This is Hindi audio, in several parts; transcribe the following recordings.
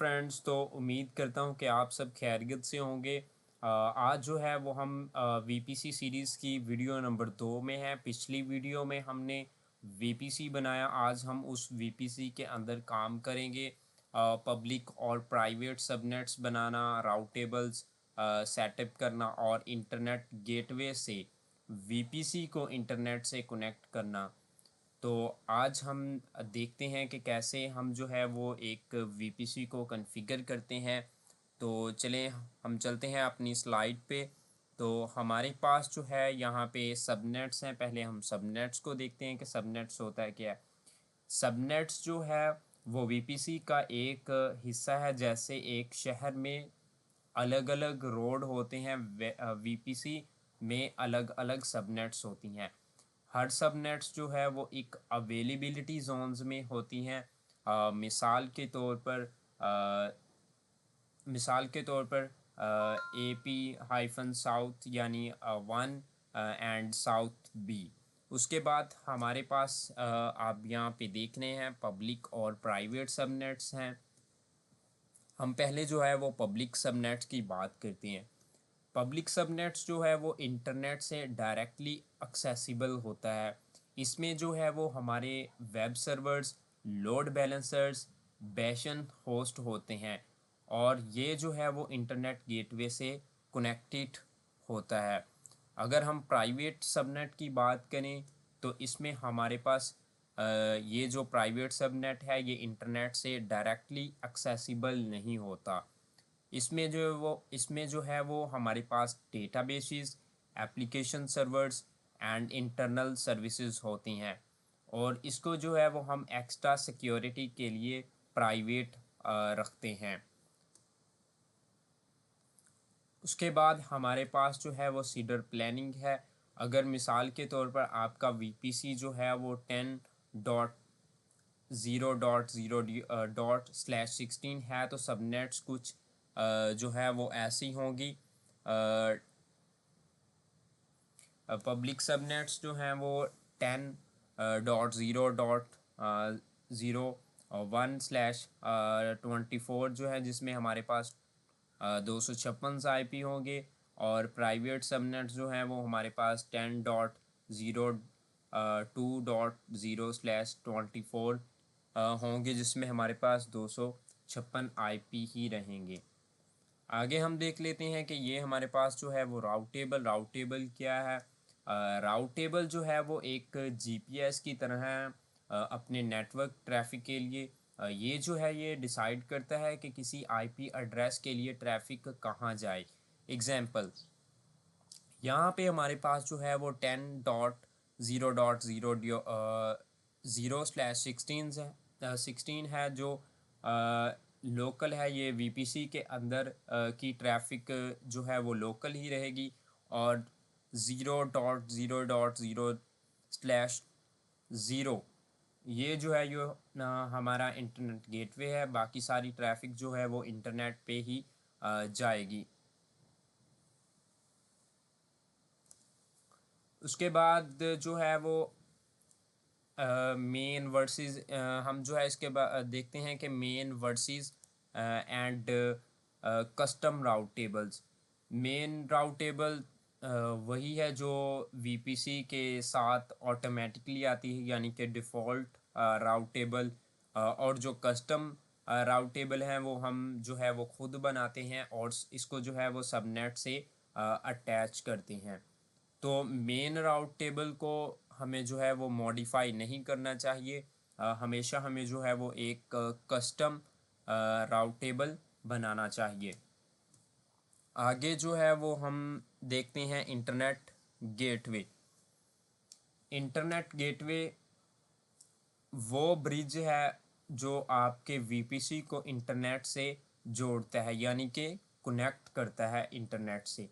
फ्रेंड्स, तो उम्मीद करता हूँ कि आप सब खैरियत से होंगे। आज जो है वो हम वीपीसी सीरीज़ की वीडियो नंबर 2 में हैं। पिछली वीडियो में हमने वीपीसी बनाया, आज हम उस वीपीसी के अंदर काम करेंगे। पब्लिक और प्राइवेट सबनेट्स बनाना, राउटेबल्स सेटअप करना और इंटरनेट गेटवे से वीपीसी को इंटरनेट से कनेक्ट करना। तो आज हम देखते हैं कि कैसे हम जो है वो एक वीपीसी को कॉन्फ़िगर करते हैं। तो चलें, हम चलते हैं अपनी स्लाइड पे। तो हमारे पास जो है यहाँ पे सबनेट्स हैं। पहले हम सबनेट्स को देखते हैं कि सबनेट्स होता है क्या है। सबनेट्स जो है वो वीपीसी का एक हिस्सा है। जैसे एक शहर में अलग अलग रोड होते हैं, वीपीसी में अलग अलग सबनेट्स होती हैं। हर सबनेट्स जो है वो एक अवेलेबिलिटी जोन्स में होती हैं। मिसाल के तौर पर ए पी हाइफन साउथ यानी 1 एंड साउथ बी। उसके बाद हमारे पास आप यहाँ पे देख रहे हैं पब्लिक और प्राइवेट सबनेट्स हैं। हम पहले जो है वो पब्लिक सबनेट्स की बात करते हैं। पब्लिक सबनेट्स जो है वो इंटरनेट से डायरेक्टली एक्सेसिबल होता है। इसमें जो है वो हमारे web servers, load balancers, bastion host होते हैं और ये जो है वो इंटरनेट गेटवे से कनेक्टेड होता है। अगर हम प्राइवेट सबनेट की बात करें तो इसमें हमारे पास ये जो प्राइवेट सबनेट है ये इंटरनेट से डायरेक्टली एक्सेसिबल नहीं होता। इसमें जो है वो हमारे पास databases, application servers and internal services होती हैं और इसको जो है वो हम एक्स्ट्रा सिक्योरिटी के लिए प्राइवेट रखते हैं। उसके बाद हमारे पास जो है वो सीडर प्लानिंग है। अगर मिसाल के तौर पर आपका वीपीसी जो है वो 10.0.0./16 है तो सबनेट्स कुछ जो है वो ऐसी होंगी। पब्लिक सबनेट्स जो हैं वो 10.0.0/24 जो है, जिसमें हमारे पास 256 IP होंगे और प्राइवेट सबनेट्स जो हैं वो हमारे पास 10.0.2.0/24 होंगे, जिसमें हमारे पास 256 IP ही रहेंगे। आगे हम देख लेते हैं कि ये हमारे पास जो है वो राउटेबल क्या है। राउटेबल जो है वो एक जीपीएस की तरह है अपने नेटवर्क ट्रैफिक के लिए। ये जो है ये डिसाइड करता है कि किसी आईपी एड्रेस के लिए ट्रैफिक कहाँ जाए। एग्जांपल, यहाँ पे हमारे पास जो है वो 10.0.0/16 है जो लोकल है। ये वीपीसी के अंदर की ट्रैफिक जो है वो लोकल ही रहेगी और 0.0.0/0 ये जो है यो हमारा इंटरनेट गेटवे है। बाकी सारी ट्रैफिक जो है वो इंटरनेट पे ही जाएगी। उसके बाद जो है वो मेन वर्सेस हम जो है इसके बाद देखते हैं कि main versus and custom route tables. Main route table वही है जो वीपीसी के साथ ऑटोमेटिकली आती है, यानी कि डिफ़ॉल्ट राउट टेबल। और जो कस्टम राउट टेबल हैं वो हम जो है वो खुद बनाते हैं और इसको जो है वो सबनेट से अटैच करते हैं। तो मेन राउट टेबल को हमें जो है वो मॉडिफाई नहीं करना चाहिए। हमेशा हमें जो है वो एक कस्टम राउट टेबल बनाना चाहिए। आगे जो है वो हम देखते हैं इंटरनेट गेटवे। इंटरनेट गेटवे वो ब्रिज है जो आपके वीपीसी को इंटरनेट से जोड़ता है, यानी कि कनेक्ट करता है इंटरनेट से।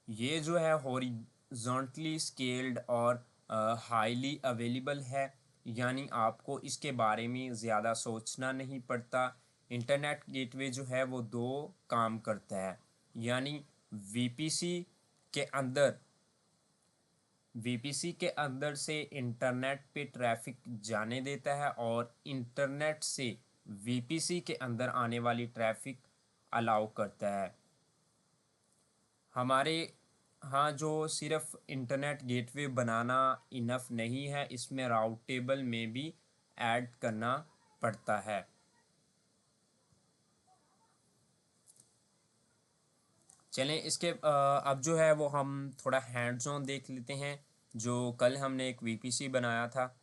ये जो है हॉरिजॉन्टली स्केल्ड और हाईली अवेलेबल है, यानी आपको इसके बारे में ज़्यादा सोचना नहीं पड़ता। इंटरनेट गेटवे जो है वो दो काम करता है, यानी वीपीसी के अंदर वीपीसी के अंदर से इंटरनेट पे ट्रैफिक जाने देता है और इंटरनेट से वीपीसी के अंदर आने वाली ट्रैफिक अलाउ करता है। हमारे हाँ जो सिर्फ इंटरनेट गेटवे बनाना इनफ नहीं है, इसमें राउट टेबल में भी ऐड करना पड़ता है। चलें इसके अब जो है वो हम थोड़ा हैंड्स ऑन देख लेते हैं। जो कल हमने एक वीपीसी बनाया था,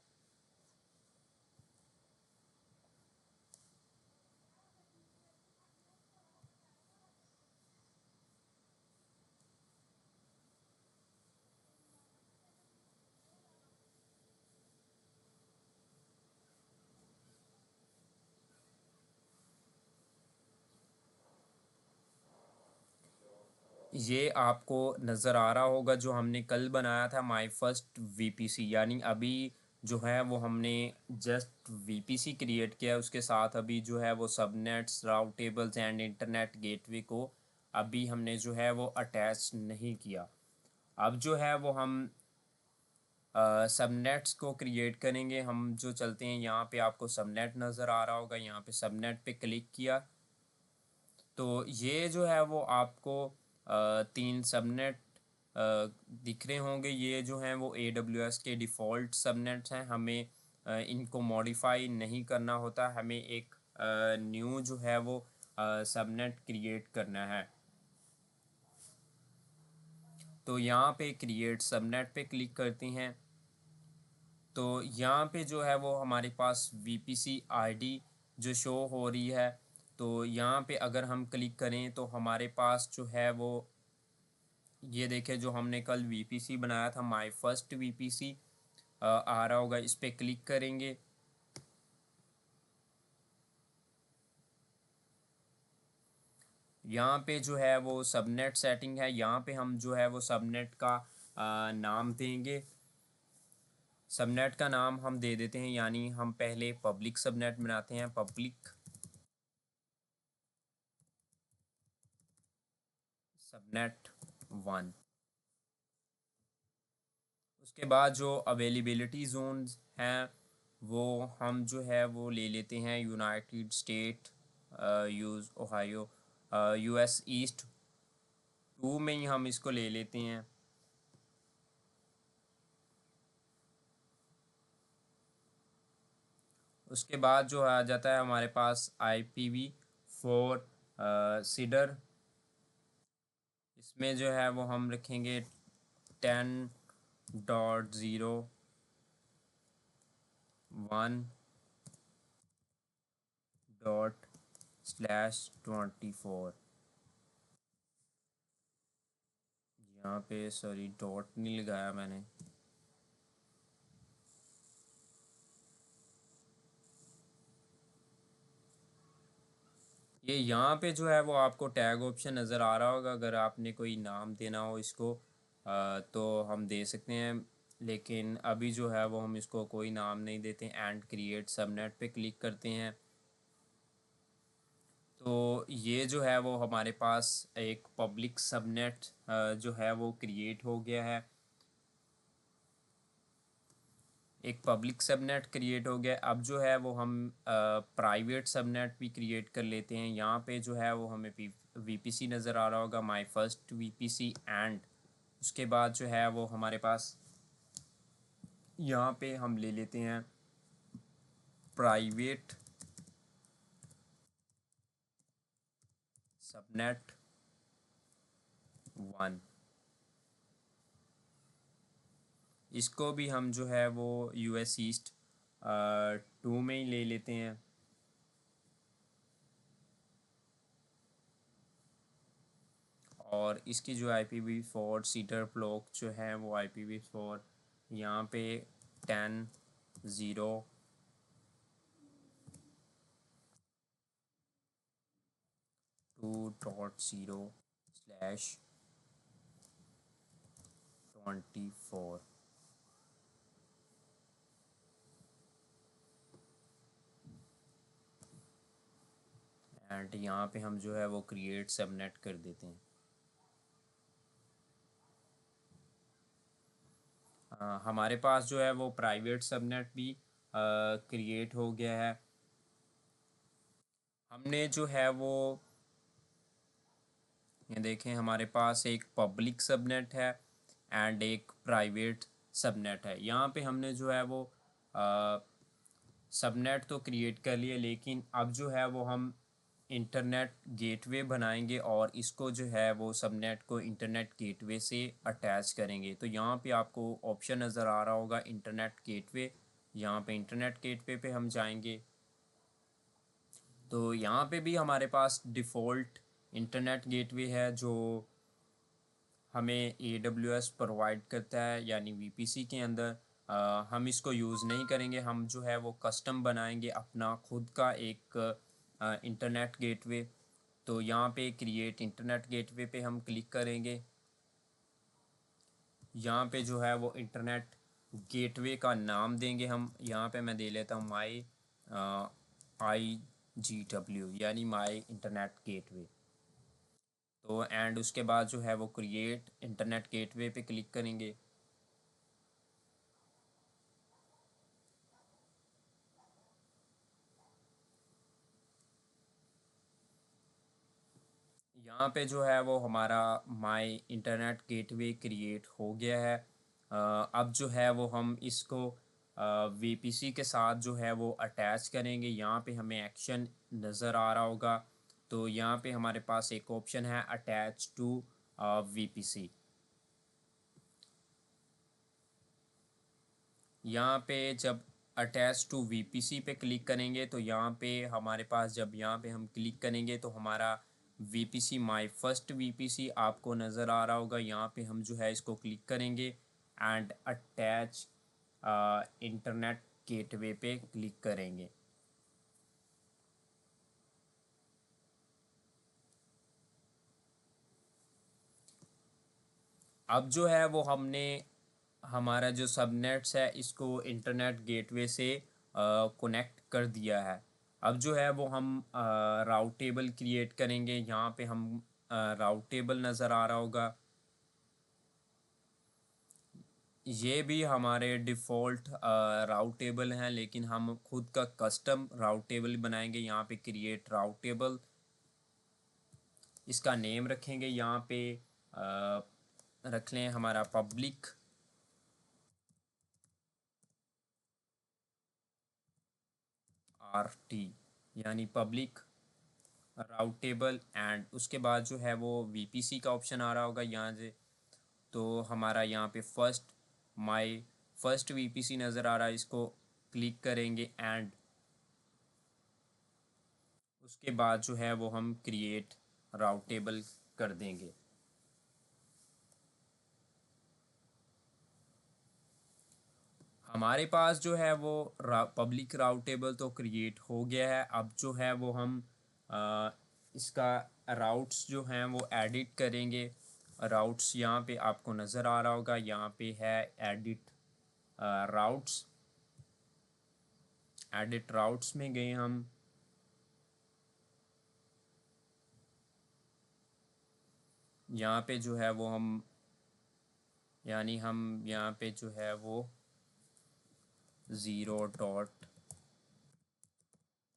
ये आपको नज़र आ रहा होगा जो हमने कल बनाया था माय फर्स्ट वीपीसी। यानी अभी जो है वो हमने जस्ट वीपीसी क्रिएट किया, उसके साथ अभी जो है वो subnets, route tables and internet gateway को अभी हमने जो है वो अटैच नहीं किया। अब जो है वो हम सबनेट्स को क्रिएट करेंगे। हम जो चलते हैं, यहाँ पे आपको सबनेट नज़र आ रहा होगा, यहाँ पे सबनेट पे क्लिक किया तो ये जो है वो आपको तीन सबनेट दिख रहे होंगे। ये जो हैं वो AWS के डिफ़ॉल्ट सबनेट्स हैं। हमें इनको मॉडिफाई नहीं करना होता, हमें एक न्यू जो है वो सबनेट क्रिएट करना है। तो यहाँ पे क्रिएट सबनेट पे क्लिक करते हैं तो यहाँ पे जो है वो हमारे पास VPC आईडी जो शो हो रही है। तो यहाँ पे अगर हम क्लिक करें तो हमारे पास जो है वो ये देखें, जो हमने कल VPC बनाया था माय फर्स्ट VPC आ रहा होगा, इस पर क्लिक करेंगे। यहाँ पे जो है वो सबनेट सेटिंग है, यहाँ पे हम जो है वो सबनेट का नाम देंगे। सबनेट का नाम हम दे देते हैं, यानी हम पहले पब्लिक सबनेट बनाते हैं, पब्लिक सबनेट 1। उसके बाद जो अवेलेबिलिटी जोन्स हैं वो हम जो है वो ले लेते हैं United state, use Ohio, US east 2 में ही हम इसको ले लेते हैं। उसके बाद जो आ जाता है हमारे पास IPv4 सीडर। इसमें जो है वो हम रखेंगे 10.01/24। यहाँ पे सॉरी डॉट नहीं लगाया मैंने। ये यहाँ पे जो है वो आपको टैग ऑप्शन नज़र आ रहा होगा, अगर आपने कोई नाम देना हो इसको तो हम दे सकते हैं, लेकिन अभी जो है वो हम इसको कोई नाम नहीं देते। एंड क्रिएट सबनेट पे क्लिक करते हैं तो ये जो है वो हमारे पास एक पब्लिक सबनेट जो है वो क्रिएट हो गया है। एक पब्लिक सबनेट क्रिएट हो गया। अब जो है वो हम प्राइवेट सबनेट भी क्रिएट कर लेते हैं। यहाँ पे जो है वो हमें VPC नज़र आ रहा होगा, माय फर्स्ट VPC। एंड उसके बाद जो है वो हमारे पास यहाँ पे हम ले लेते हैं प्राइवेट सबनेट 1। इसको भी हम जो है वो US ईस्ट 2 में ही ले लेते हैं। और इसकी जो IPv4 सीटर ब्लॉक जो है वो IPv4 यहाँ पे 10.2.0/24। एंड यहाँ पे हम जो है वो क्रिएट सबनेट कर देते हैं। हमारे पास जो है वो प्राइवेट सबनेट भी क्रिएट हो गया है। हमने जो है वो ये देखें, हमारे पास एक पब्लिक सबनेट है एंड एक प्राइवेट सबनेट है। यहाँ पे हमने जो है वो सबनेट तो क्रिएट कर लिए, लेकिन अब जो है वो हम इंटरनेट गेटवे बनाएंगे और इसको जो है वो सबनेट को इंटरनेट गेटवे से अटैच करेंगे। तो यहाँ पे आपको ऑप्शन नज़र आ रहा होगा इंटरनेट गेटवे। यहाँ पे इंटरनेट गेटवे पे हम जाएंगे तो यहाँ पे भी हमारे पास डिफ़ॉल्ट इंटरनेट गेटवे है जो हमें AWS प्रोवाइड करता है, यानी VPC के अंदर। हम इसको यूज़ नहीं करेंगे, हम जो है वो कस्टम बनाएंगे अपना खुद का एक इंटरनेट गेटवे। तो यहाँ पे क्रिएट इंटरनेट गेटवे पे हम क्लिक करेंगे। यहाँ पे जो है वो इंटरनेट गेटवे का नाम देंगे हम। यहाँ पे मैं दे लेता हूँ IGW, यानी माई इंटरनेट गेटवे। तो एंड उसके बाद जो है वो क्रिएट इंटरनेट गेटवे पे क्लिक करेंगे। यहाँ पे जो है वो हमारा माई इंटरनेट गेटवे क्रिएट हो गया है। अब जो है वो हम इसको VPC के साथ जो है वो अटैच करेंगे। यहाँ पे हमें एक्शन नज़र आ रहा होगा। तो यहाँ पे हमारे पास एक ऑप्शन है अटैच टू VPC। यहाँ पे जब अटैच टू VPC पे क्लिक करेंगे तो यहाँ पे हमारे पास, जब यहाँ पे हम क्लिक करेंगे तो हमारा VPC माई फर्स्ट VPC आपको नज़र आ रहा होगा। यहाँ पे हम जो है इसको क्लिक करेंगे एंड अटैच इंटरनेट गेटवे पे क्लिक करेंगे। अब जो है वो हमने हमारा जो सबनेट्स है इसको इंटरनेट गेटवे से कनेक्ट कर दिया है। अब जो है वो हम राउट टेबल क्रिएट करेंगे। यहाँ पे हम राउट टेबल नज़र आ रहा होगा। ये भी हमारे डिफ़ॉल्ट राउट टेबल हैं, लेकिन हम खुद का कस्टम राउट टेबल बनाएंगे। यहाँ पे क्रिएट राउट टेबल, इसका नेम रखेंगे। यहाँ पे रख लें हमारा पब्लिक RT, यानी पब्लिक राउट टेबल। एंड उसके बाद जो है वो VPC का ऑप्शन आ रहा होगा यहाँ से। तो हमारा यहाँ पे माई फर्स्ट VPC नज़र आ रहा है, इसको क्लिक करेंगे एंड उसके बाद जो है वो हम क्रिएट राउट टेबल कर देंगे। हमारे पास जो है वो पब्लिक राउट टेबल तो क्रिएट हो गया है। अब जो है वो हम आ, इसका राउट्स जो हैं वो एडिट करेंगे। राउट्स यहाँ पे आपको नज़र आ रहा होगा, यहाँ पे है एडिट राउट्स। एडिट राउट्स में गए हम। यहाँ पे जो है वो हम, यानी हम यहाँ पे जो है वो 0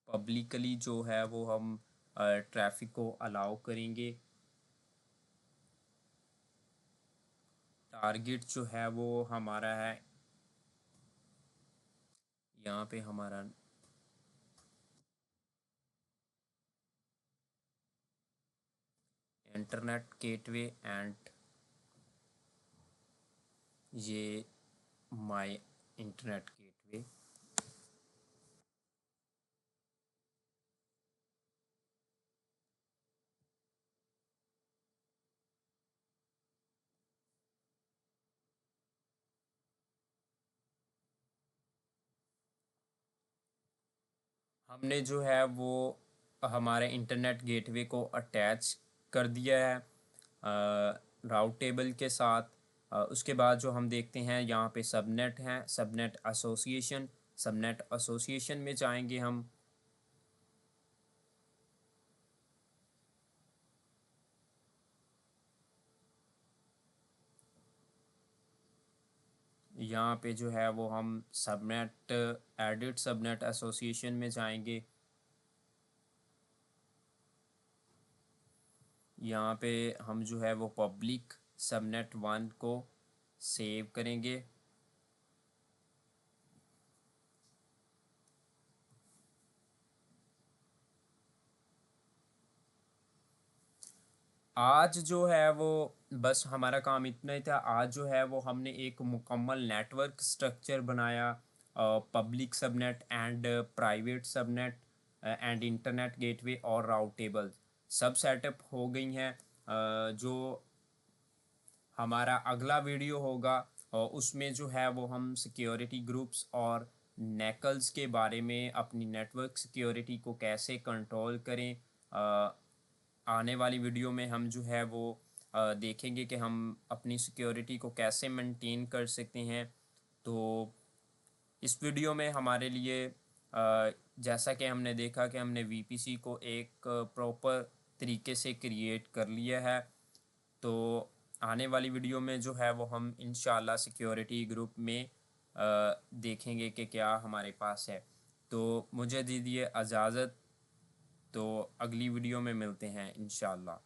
पब्लिकली जो है वो हम ट्रैफिक को अलाउ करेंगे। टारगेट जो है वो हमारा है, यहाँ पे हमारा इंटरनेट गेटवे एंड ये माय इंटरनेट गेटवे। हमने जो है वो हमारे इंटरनेट गेटवे को अटैच कर दिया है राउट टेबल के साथ। उसके बाद जो हम देखते हैं यहाँ पे सबनेट हैं, सबनेट एसोसिएशन। सबनेट एसोसिएशन में जाएंगे हम। यहाँ पे जो है वो हम सबनेट एडिट सबनेट एसोसिएशन में जाएंगे। यहाँ पे हम जो है वो पब्लिक सबनेट 1 को सेव करेंगे। आज जो है वो बस हमारा काम इतना ही था। आज जो है वो हमने एक मुकम्मल नेटवर्क स्ट्रक्चर बनाया, public subnet and private subnet and internet gateway और राउटेबल सब सेटअप हो गई हैं। जो हमारा अगला वीडियो होगा और उसमें जो है वो हम सिक्योरिटी ग्रुप्स और नेकल्स के बारे में, अपनी नेटवर्क सिक्योरिटी को कैसे कंट्रोल करें। आने वाली वीडियो में हम जो है वो देखेंगे कि हम अपनी सिक्योरिटी को कैसे मेंटेन कर सकते हैं। तो इस वीडियो में हमारे लिए जैसा कि हमने देखा कि हमने वीपीसी को एक प्रॉपर तरीके से क्रिएट कर लिया है। तो आने वाली वीडियो में जो है वो हम इंशाल्लाह सिक्योरिटी ग्रुप में देखेंगे कि क्या हमारे पास है। तो मुझे दीजिए इजाज़त। तो अगली वीडियो में मिलते हैं इंशाल्लाह।